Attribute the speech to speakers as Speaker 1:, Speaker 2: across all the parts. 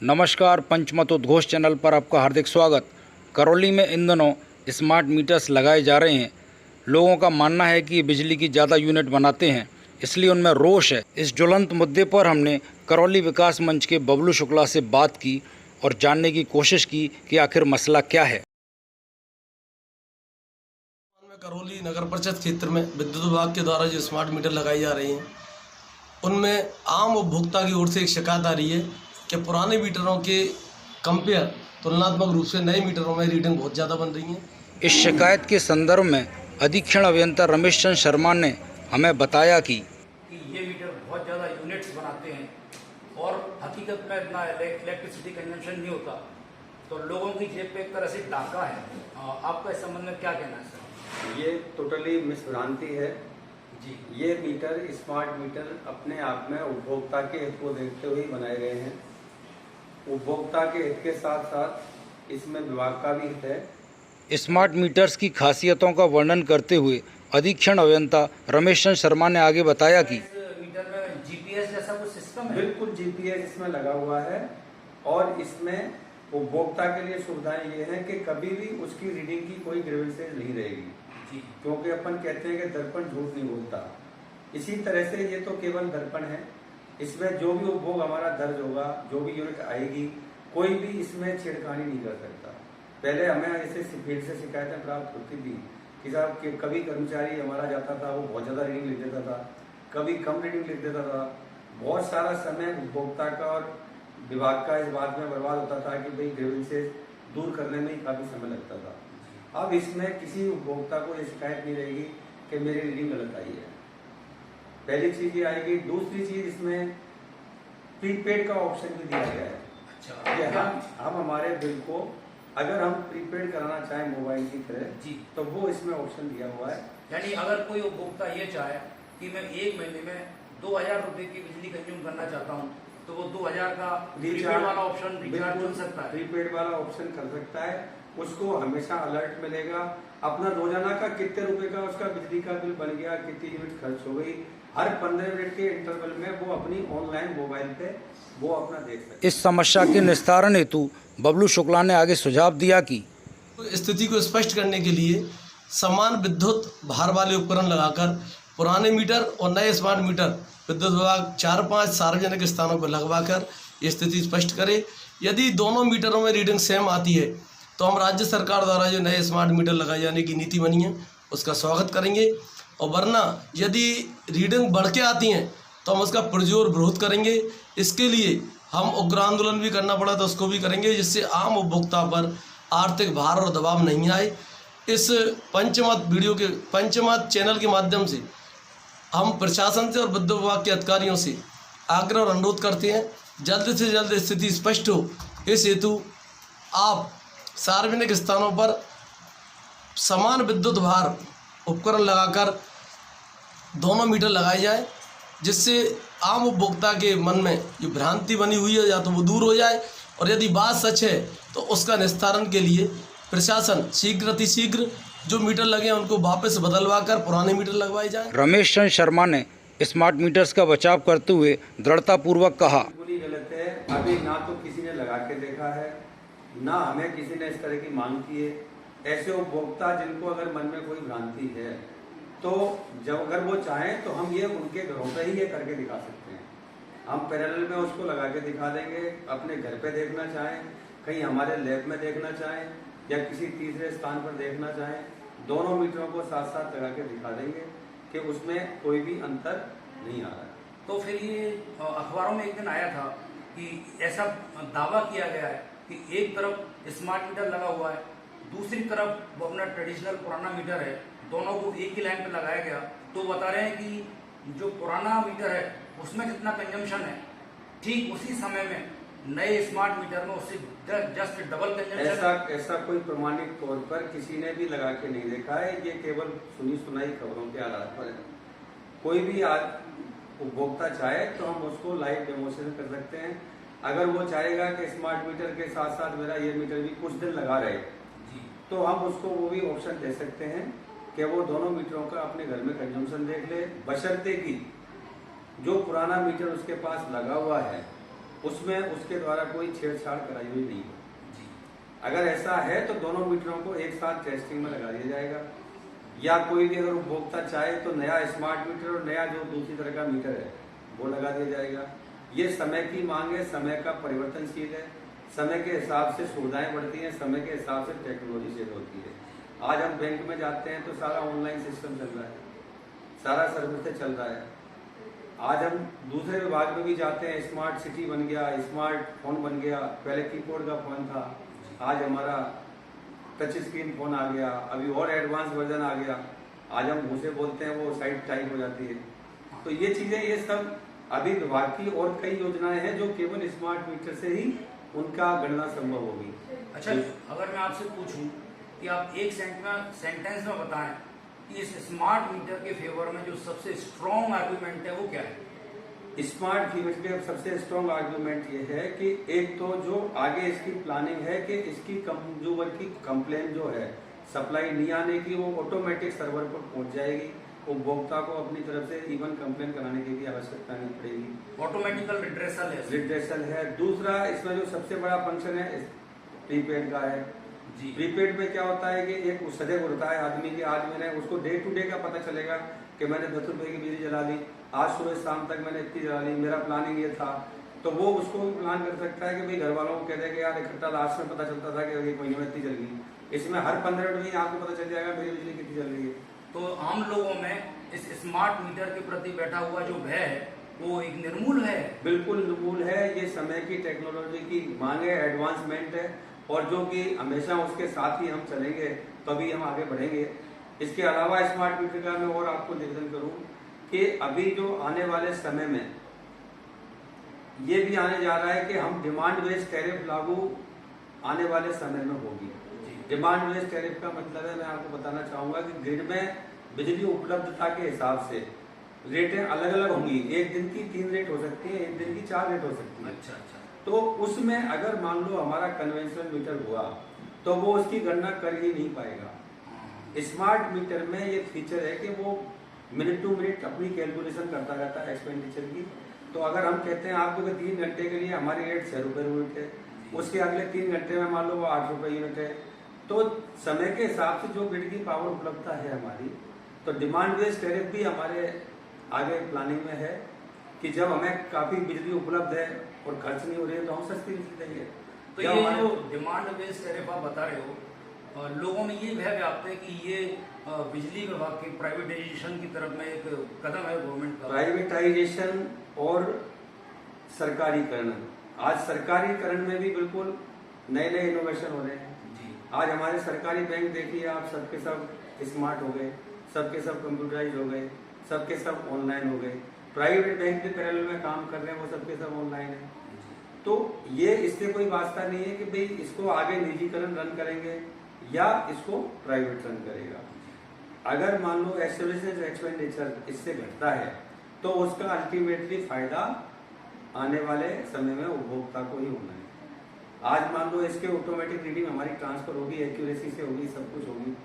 Speaker 1: नमस्कार, पंचमत उद्घोष चैनल पर आपका हार्दिक स्वागत। करौली में इन दिनों स्मार्ट मीटर्स लगाए जा रहे हैं। लोगों का मानना है कि ये बिजली की ज़्यादा यूनिट बनाते हैं, इसलिए उनमें रोष है। इस ज्वलंत मुद्दे पर हमने करौली विकास मंच के बबलू शुक्ला से बात की और जानने की कोशिश की कि आखिर मसला क्या है।
Speaker 2: करौली नगर परिषद क्षेत्र में विद्युत विभाग के द्वारा जो स्मार्ट मीटर लगाई जा रही हैं, उनमें आम उपभोक्ता की ओर से एक शिकायत आ रही है कि पुराने मीटरों के कंपेयर तुलनात्मक रूप से नए मीटरों में रीडिंग बहुत ज़्यादा बन रही है।
Speaker 1: इस शिकायत के संदर्भ में अधीक्षण अभियंता रमेश चंद्र शर्मा ने हमें बताया कि
Speaker 3: ये मीटर बहुत ज़्यादा यूनिट्स बनाते हैं और हकीकत में इतना इलेक्ट्रिसिटी कंजम्पशन नहीं होता, तो लोगों की जेब पे एक तरह से डाका है। आपका इस संबंध में क्या कहना है सर?
Speaker 4: ये टोटली मिसभ्रांति है
Speaker 3: जी।
Speaker 4: ये मीटर स्मार्ट मीटर अपने आप में उपभोक्ता के हित को देखते हुए बनाए गए हैं। उपभोक्ता के हित के साथ साथ इसमें विभाग का भी हित है।
Speaker 1: स्मार्ट मीटर्स की खासियतों का वर्णन करते हुए अधीक्षण अभियंता रमेश चंद्र शर्मा ने आगे बताया कि
Speaker 3: इस मीटर में जीपीएस जैसा कुछ सिस्टम है?
Speaker 4: बिल्कुल जीपीएस इसमें लगा हुआ है और इसमें उपभोक्ता के लिए सुविधाएं ये हैं कि कभी भी उसकी रीडिंग की कोई ग्रीवेंसेज नहीं रहेगी, क्योंकि अपन कहते हैं कि दर्पण झूठ नहीं बोलता। इसी तरह से ये तो केवल दर्पण है। इसमें जो भी उपभोग हमारा दर्ज होगा, जो भी यूनिट आएगी, कोई भी इसमें छेड़खानी नहीं कर सकता। पहले हमें ऐसे फील्ड से शिकायतें प्राप्त होती थी कि साहब कभी कर्मचारी हमारा जाता था, वो बहुत ज़्यादा रीडिंग लिख देता था, कभी कम रीडिंग लिख देता था। बहुत सारा समय उपभोक्ता का और विभाग का इस बात में बर्बाद होता था कि भाई ग्रीवेंसेज दूर करने में ही काफ़ी समय लगता था। अब इसमें किसी उपभोक्ता को ये शिकायत नहीं रहेगी कि मेरी रीडिंग गलत आई है। पहली चीज ये आएगी। दूसरी चीज इसमें प्रीपेड का ऑप्शन भी दिया गया है।
Speaker 3: अच्छा,
Speaker 4: कि हम हमारे बिल को अगर हम प्रीपेड कराना चाहें मोबाइल की तरह
Speaker 3: जी,
Speaker 4: तो वो इसमें ऑप्शन दिया हुआ है।
Speaker 3: यानी अगर कोई उपभोक्ता ये चाहे कि मैं एक महीने में 2000 रुपए की बिजली कंज्यूम करना चाहता हूँ, तो वो 2000 का प्रीपेड वाला ऑप्शन रिचार्ज चुन सकता है।
Speaker 4: प्रीपेड वाला ऑप्शन कर सकता है। उसको हमेशा अलर्ट मिलेगा अपना रोजाना का कितने रुपए का उसका बिजली का बिल बन गया, कितनी यूनिट खर्च हो गई। हर 15 मिनट के इंटरवल में वो अपनी ऑनलाइन मोबाइल पे वो अपना देख सकते।
Speaker 1: इस समस्या के निस्तारण हेतु बबलू शुक्ला ने आगे सुझाव दिया कि
Speaker 2: स्थिति को स्पष्ट करने के लिए समान विद्युत भार वाले उपकरण लगाकर पुराने मीटर और नए स्मार्ट मीटर विद्युत विभाग 4-5 सार्वजनिक स्थानों पर लगवाकर ये स्थिति स्पष्ट करे। यदि दोनों मीटरों में रीडिंग सेम आती है तो हम राज्य सरकार द्वारा जो नए स्मार्ट मीटर लगाए जाने की नीति बनी है उसका स्वागत करेंगे, और वरना यदि रीडिंग बढ़ के आती हैं तो हम उसका पुरजोर विरोध करेंगे। इसके लिए हम उग्र आंदोलन भी करना पड़ा तो उसको भी करेंगे, जिससे आम उपभोक्ता पर आर्थिक भार और दबाव नहीं आए। इस पंचमत चैनल के माध्यम से हम प्रशासन से और विद्युत विभाग के अधिकारियों से आग्रह और अनुरोध करते हैं जल्द से जल्द स्थिति स्पष्ट हो। इस हेतु आप सार्वजनिक स्थानों पर समान विद्युत भार उपकरण लगाकर दोनों मीटर लगाए जाए, जिससे आम उपभोक्ता के मन में जो भ्रांति बनी हुई है या तो वो दूर हो जाए, और यदि बात सच है तो उसका निस्तारण के लिए प्रशासन शीघ्र अतिशीघ्र जो मीटर लगे हैं उनको वापस बदलवा कर पुराने मीटर लगवाए जाएं।
Speaker 1: रमेश चंद्र शर्मा ने स्मार्ट मीटर्स का बचाव करते हुए दृढ़तापूर्वक कहा,
Speaker 4: पूरी गलत है। अभी ना तो किसी ने लगा के देखा है, ना हमें किसी ने इस तरह की मांग की है। ऐसे उपभोक्ता जिनको अगर मन में कोई भ्रांति है तो जब अगर वो चाहें तो हम ये उनके घरों पर ही ये करके दिखा सकते हैं। हम पैरेलल में उसको लगा के दिखा देंगे। अपने घर पे देखना चाहें, कहीं हमारे लैब में देखना चाहें या किसी तीसरे स्थान पर देखना चाहें, दोनों मीटरों को साथ साथ लगा के दिखा देंगे कि उसमें कोई भी अंतर नहीं आ रहा है।
Speaker 3: तो फिर ये अखबारों में एक दिन आया था कि ऐसा दावा किया गया है कि एक तरफ स्मार्ट मीटर लगा हुआ है, दूसरी तरफ वो अपना ट्रेडिशनल पुराना मीटर है, दोनों को एक ही लाइन पर लगाया गया। तो बता रहे हैं कि जो पुराना मीटर है उसमें जितना कंजम्पशन है, ठीक उसी समय में नए स्मार्ट मीटर में उससे जस्ट डबल कंजम्पशन।
Speaker 4: ऐसा कोई प्रमाणिक तौर पर किसी ने भी लगा के नहीं देखा है। ये केवल सुनी सुनाई खबरों के आधार पर है। कोई भी आज उपभोक्ता चाहे तो हम उसको लाइव डेमोन्स्ट्रेशन कर सकते हैं। अगर वो चाहेगा कि स्मार्ट मीटर के साथ साथ मेरा ये मीटर भी कुछ दिन लगा रहे तो हम उसको वो भी ऑप्शन दे सकते हैं कि वो दोनों मीटरों का अपने घर में कंजम्पशन देख ले, बशर्ते कि जो पुराना मीटर उसके पास लगा हुआ है उसमें उसके द्वारा कोई छेड़छाड़ कराई हुई नहीं है।
Speaker 3: जी
Speaker 4: अगर ऐसा है तो दोनों मीटरों को एक साथ टेस्टिंग में लगा दिया जाएगा, या कोई भी अगर उपभोक्ता चाहे तो नया स्मार्ट मीटर और नया जो दूसरी तरह का मीटर है वो लगा दिया जाएगा। ये समय की मांग है, समय का परिवर्तनशील है, समय के हिसाब से सुविधाएं बढ़ती हैं, समय के हिसाब से टेक्नोलॉजी चेंज होती है। आज हम बैंक में जाते हैं तो सारा ऑनलाइन सिस्टम चल रहा है, सारा सर्विस चल रहा है। आज हम दूसरे विभाग में भी जाते हैं, स्मार्ट सिटी बन गया, स्मार्ट फोन बन गया, पहले कीबोर्ड का फोन था, आज हमारा टच स्क्रीन फोन आ गया, अभी और एडवांस वर्जन आ गया। आज हम मुँह से बोलते हैं वो साइट टाइप हो जाती है। तो ये चीजें, ये सब अभी विभाग की और कई योजनाएं हैं जो केवल स्मार्ट मीटर से ही उनका गणना संभव होगी।
Speaker 3: अच्छा, अगर मैं आपसे पूछूं कि आप एक सेंटेंस में बताएं कि इस स्मार्ट मीटर के फेवर में जो सबसे स्ट्रॉन्ग आर्गुमेंट है वो क्या है?
Speaker 4: स्मार्ट मीटर के सबसे स्ट्रॉन्ग आर्गुमेंट ये है कि एक तो जो आगे इसकी प्लानिंग है कि इसकी कंज्यूमर की कंप्लेन जो है सप्लाई नहीं आने की, वो ऑटोमेटिक सर्वर पर पहुंच जाएगी। उपभोक्ता को अपनी तरफ से इवन कंप्लेन कराने की भी आवश्यकता नहीं पड़ेगी।
Speaker 3: ऑटोमेटिकल
Speaker 4: रिड्रेसल है। दूसरा, इसमें जो सबसे बड़ा फंक्शन है प्रीपेड का है।
Speaker 3: जी
Speaker 4: प्रीपेड में क्या होता है कि एक सदैव होता है आदमी की, आज मैंने उसको डे टू डे का पता चलेगा कि मैंने 10 रुपए की बिजली जला ली, आज सुबह शाम तक मैंने इतनी जला ली, मेरा प्लानिंग ये था। तो वो उसको प्लान कर सकता है कि भाई घर वालों को कह दे कि यार इकट्ठा लास्ट में पता चलता था कि एक महीने में इतनी जल गई, इसमें हर 15 मिनट में आपको पता चल जाएगा मेरी बिजली कितनी जल रही है।
Speaker 3: तो आम लोगों में इस स्मार्ट मीटर के प्रति बैठा हुआ जो भय है वो एक निर्मूल है।
Speaker 4: बिल्कुल निर्मूल है। ये समय की टेक्नोलॉजी की मांग है, एडवांसमेंट है, और जो कि हमेशा उसके साथ ही हम चलेंगे तभी हम आगे बढ़ेंगे। इसके अलावा स्मार्ट मीटर का मैं और आपको निवेदन करूं कि अभी जो आने वाले समय में ये भी आने जा रहा है कि हम डिमांड बेस्ड टैरिफ लागू आने वाले समय में होगी। डिमांड बेस्ड टैरिफ का मतलब है, मैं आपको बताना चाहूंगा कि ग्रिड में बिजली उपलब्धता के हिसाब से रेटें अलग अलग होंगी। एक दिन की 3 रेट हो सकती है, एक दिन की 4 रेट हो सकती है।
Speaker 3: अच्छा अच्छा।
Speaker 4: तो उसमें अगर मान लो हमारा कन्वेंशनल मीटर हुआ तो वो उसकी गणना कर ही नहीं पाएगा। स्मार्ट मीटर में ये फीचर है कि वो मिनट टू मिनट अपनी कैलकुलेशन करता रहता है एक्सपेंडिचर की। तो अगर हम कहते हैं आपको कि 3 घंटे के लिए हमारी रेट 6 रुपए यूनिट है, उसके अगले 3 घंटे में मान लो वो 8 रुपए यूनिट है, तो समय के हिसाब से जो ग्रिड की पावर उपलब्धता है हमारी, तो डिमांड बेस्ड टैरिफ भी हमारे आगे प्लानिंग में है कि जब हमें काफी बिजली उपलब्ध है और खर्च नहीं हो रही है तो हम सस्ती बिजली देंगे।
Speaker 3: तो ये जो डिमांड बेस्ड टैरिफ आप बता रहे हो, लोगों में ये भय व्याप्त है कि ये बिजली विभाग के प्राइवेटाइजेशन की तरफ में एक कदम है गवर्नमेंट का।
Speaker 4: प्राइवेटाइजेशन और सरकारीकरण, आज सरकारीकरण में भी बिल्कुल नए नए इनोवेशन हो रहे हैं।
Speaker 3: जी।
Speaker 4: आज हमारे सरकारी बैंक देखिए आप, सबके सब स्मार्ट हो गए, सबके सब कंप्यूटराइज हो गए, सबके सब ऑनलाइन हो गए। प्राइवेट बैंक के पैरेलल में काम कर रहे हैं, वो सबके सब ऑनलाइन है। तो ये इससे कोई वास्ता नहीं है कि भाई इसको आगे निजीकरण रन करेंगे या इसको प्राइवेट रन करेगा। अगर मान लो एस्टेब्लिशमेंट एक्सपेंडिचर इससे घटता है तो उसका अल्टीमेटली फायदा आने वाले समय में उपभोक्ता को ही होना है। आज मान लो इसके ऑटोमेटिक रीडिंग हमारी ट्रांसफर होगी, एक्यूरेसी से होगी, सब कुछ होगी,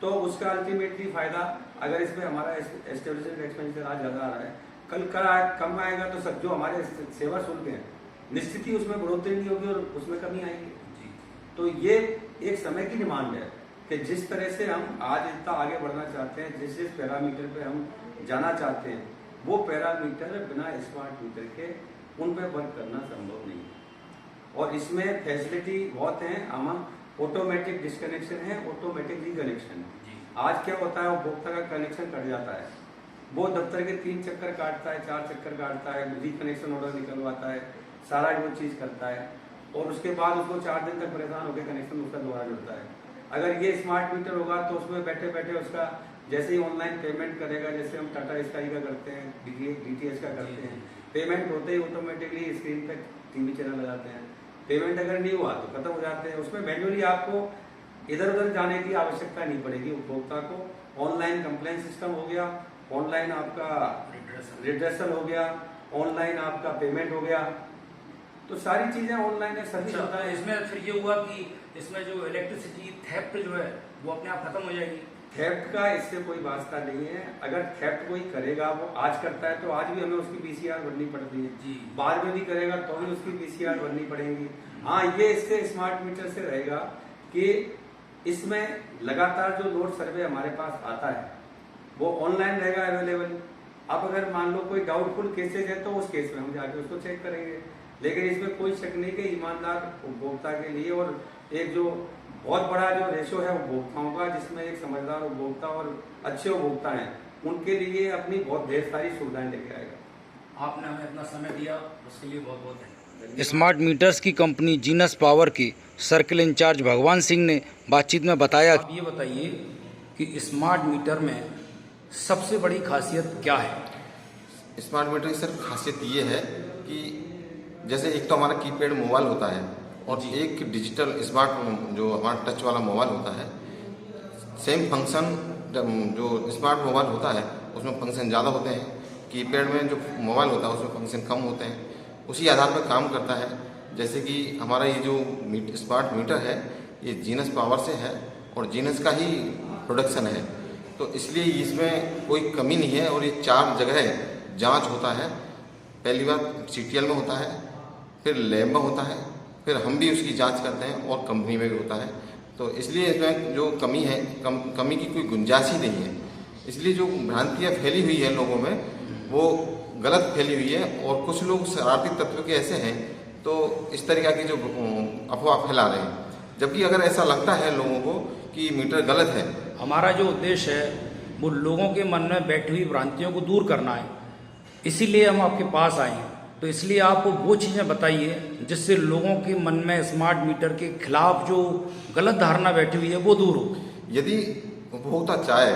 Speaker 4: तो उसका अल्टीमेटली फायदा, अगर इसमें हमारा एस्टेब्लिशमेंट एक्सपेंडिचर आज ज्यादा आ रहा है, कल कम आएगा तो सब जो हमारे सेवा शुल्क हैं निश्चित ही उसमें बढ़ोतरी नहीं होगी और उसमें कमी आएगी। तो ये एक समय की डिमांड है कि जिस तरह से हम आज इतना आगे बढ़ना चाहते हैं, जिस जिस पैरामीटर पे हम जाना चाहते हैं, वो पैरामीटर बिना स्मार्ट मीटर के उन पे वर्क करना संभव नहीं है। और इसमें फैसिलिटी बहुत हैं। हम ऑटोमेटिक डिस्कनेक्शन है, ऑटोमेटिक रिकनेक्शन है। आज क्या होता है, उपभोक्ता का कनेक्शन कट जाता है, वो दफ्तर के 3 चक्कर काटता है, 4 चक्कर काटता है, रिकनेक्शन ऑर्डर निकलवाता है, सारा वो चीज करता है, और उसके बाद उसको 4 दिन तक परेशान होकर कनेक्शन उसका दोबारा जुड़ता है। अगर ये स्मार्ट मीटर होगा तो उसमें बैठे बैठे उसका जैसे ही ऑनलाइन पेमेंट करेगा, जैसे हम टाटा स्काई का करते हैं, डीटीएच का करते हैं, पेमेंट होते ही ऑटोमेटिकली स्क्रीन पे टीवी चैनल लगाते हैं। पेमेंट अगर नहीं हुआ तो खत्म हो जाते हैं। उसमें मैन्युअली आपको इधर उधर जाने की आवश्यकता नहीं पड़ेगी उपभोक्ता को। ऑनलाइन कंप्लेन सिस्टम हो गया, ऑनलाइन आपका रिड्रेसल हो गया, ऑनलाइन आपका पेमेंट हो गया, तो सारी चीजें ऑनलाइन है, सभी होता है।
Speaker 3: इसमें फिर ये हुआ कि इसमें जो इलेक्ट्रिसिटी थेफ्ट जो है वो अपने आप खत्म हो जाएगी।
Speaker 4: थेफ्ट का इससे कोई वास्ता नहीं है। अगर थेफ्ट कोई करेगा, वो आज करता है तो आज भी हमें उसकी पीसीआर भरनी पड़ती है
Speaker 3: जी।
Speaker 4: बाद में भी करेगा तो भी उसकी पीसीआर भरनी पड़ेगी। हाँ, ये इससे स्मार्ट मीटर से रहेगा कि इसमें लगातार जो लोड सर्वे हमारे पास आता है वो ऑनलाइन रहेगा अवेलेबल। अब अगर मान लो कोई डाउटफुल केसेज है तो उस केस में हम जाके उसको चेक करेंगे, लेकिन इसमें कोई शक नहीं कि ईमानदार उपभोक्ता के लिए और एक जो बहुत बड़ा जो रेशो है उपभोक्ताओं का, जिसमें एक समझदार उपभोक्ता और अच्छे उपभोक्ता हैं, उनके लिए अपनी बहुत ढेर सारी सुविधाएं लेके आएगा।
Speaker 3: आपने हमें इतना समय दिया, उसके लिए बहुत बहुत धन्यवाद।
Speaker 1: स्मार्ट मीटर्स की कंपनी जीनस पावर के सर्किल इंचार्ज भगवान सिंह ने बातचीत में बताया।
Speaker 3: आप ये बताइए कि स्मार्ट मीटर में सबसे बड़ी खासियत क्या है?
Speaker 5: स्मार्ट मीटर की सर खासियत ये है कि जैसे एक तो हमारा कीपैड मोबाइल होता है और एक डिजिटल स्मार्ट जो हमारा टच वाला मोबाइल होता है, सेम फंक्शन जो स्मार्ट मोबाइल होता है उसमें फंक्शन ज़्यादा होते हैं, कीपैड में जो मोबाइल होता है उसमें फंक्शन कम होते हैं। उसी आधार पर काम करता है। जैसे कि हमारा ये जो स्मार्ट मीटर है ये जीनस पावर से है और जीनस का ही प्रोडक्शन है, तो इसलिए इसमें कोई कमी नहीं है। और ये 4 जगह जांच होता है। पहली बात सीटीएल में होता है, फिर लैब में होता है, फिर हम भी उसकी जांच करते हैं और कंपनी में भी होता है। तो इसलिए इसमें जो कमी है कमी की कोई गुंजाइश ही नहीं है। इसलिए जो भ्रांतियाँ फैली हुई है लोगों में वो गलत फैली हुई है और कुछ लोग शरारती तत्व के ऐसे हैं तो इस तरीक़ा की जो अफवाह फैला रहे हैं, जबकि अगर ऐसा लगता है लोगों को कि मीटर गलत है।
Speaker 3: हमारा जो उद्देश्य है वो लोगों के मन में बैठी हुई भ्रांतियों को दूर करना है, इसीलिए हम आपके पास आए हैं। तो इसलिए आप वो चीज़ें बताइए जिससे लोगों के मन में स्मार्ट मीटर के खिलाफ जो गलत धारणा बैठी हुई है वो दूर हो।
Speaker 5: यदि उपभोक्ता चाहे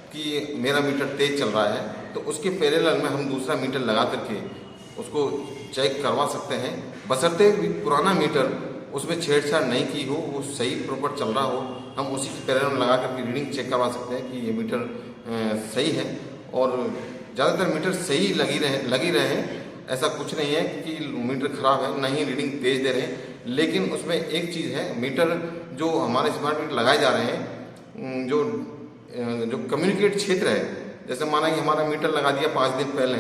Speaker 5: कि मेरा मीटर तेज चल रहा है तो उसके पैरेलल में हम दूसरा मीटर लगा करके उसको चेक करवा सकते हैं, बशर्ते पुराना मीटर उसमें छेड़छाड़ नहीं की हो, वो सही प्रॉपर चल रहा हो, हम उसी के पैरेलल लगा करके रीडिंग चेक करवा सकते हैं कि ये मीटर सही है। और ज़्यादातर मीटर सही लगी रहे ऐसा कुछ नहीं है कि मीटर खराब है, ना ही रीडिंग तेज दे रहे हैं। लेकिन उसमें एक चीज़ है, मीटर जो हमारे स्मार्ट मीटर लगाए जा रहे हैं जो कम्युनिकेट क्षेत्र है, जैसे माना कि हमारा मीटर लगा दिया 5 दिन पहले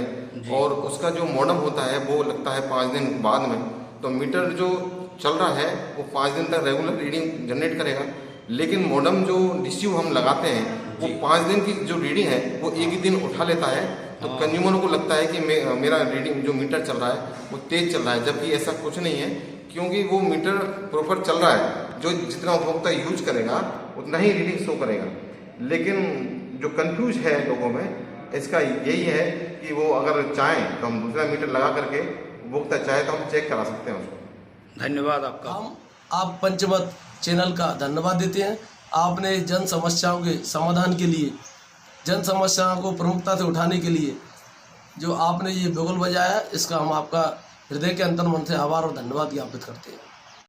Speaker 5: और उसका जो मॉडम होता है वो लगता है 5 दिन बाद में, तो मीटर जो चल रहा है वो 5 दिन तक रेगुलर रीडिंग जनरेट करेगा। लेकिन मॉडम जो डिस्यू हम लगाते हैं वो 5 दिन की जो रीडिंग है वो एक ही दिन उठा लेता है, तो कंज्यूमर को लगता है कि मेरा रीडिंग जो मीटर चल रहा है वो तेज चल रहा है, जबकि ऐसा कुछ नहीं है, क्योंकि वो मीटर प्रॉपर चल रहा है। जो जितना उपभोक्ता यूज करेगा उतना ही रीडिंग शो करेगा। लेकिन जो कंफ्यूज है लोगों में इसका यही है कि वो अगर चाहें तो हम दूसरा मीटर लगा करके उपभोक्ता चाहे तो हम चेक करा सकते हैं उसको।
Speaker 3: धन्यवाद आपका।
Speaker 2: हम आप पंचमत चैनल का धन्यवाद देते हैं। आपने जन समस्याओं के समाधान के लिए, जन समस्याओं को प्रमुखता से उठाने के लिए जो आपने ये बिगुल बजाया, इसका हम आपका हृदय के अंतर्मन से आभार और धन्यवाद ज्ञापित करते हैं।